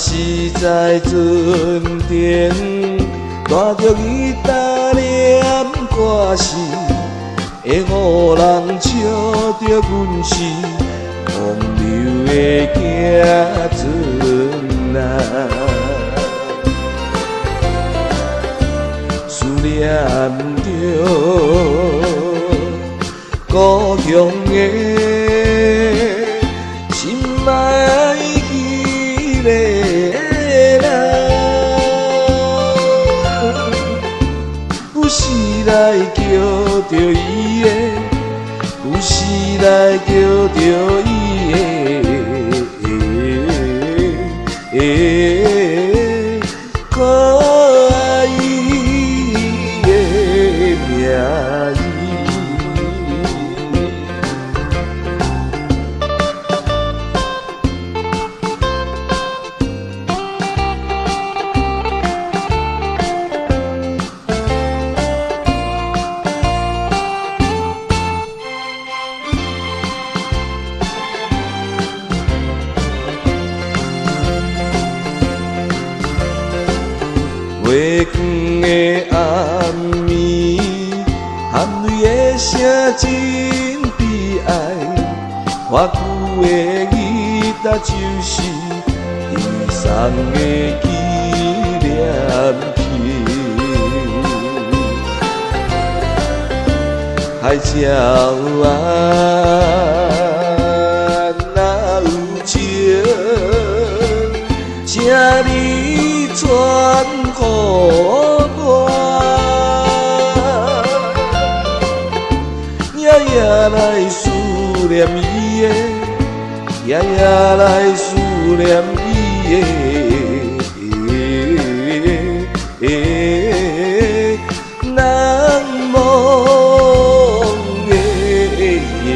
是在船顶，带着伊担念歌词，会予人笑着阮是风流的行船啊。思念着故乡的心爱彼个人，有时来叫着伊的，有时来叫着伊的，可爱伊的名字。月光的暗暝，含泪的声真悲哀。花久的伊达就是悲伤的纪念品。海鸟啊，若有情，请你传予我，夜夜来思念伊的，夜夜来思念伊的，难忘的影影。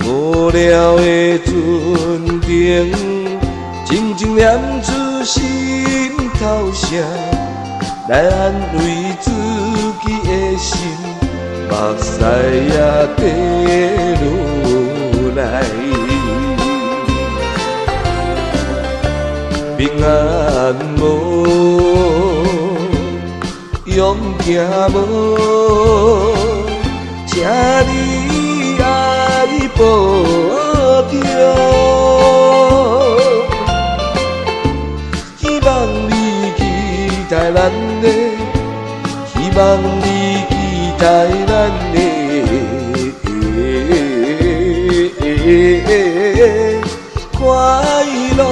无聊的船顶，静静念出心头声，来安慰自己的心，目屎也滴落来。平安无，勇行无，请你爱保重。希望你期待咱的，希望你期待咱的快乐。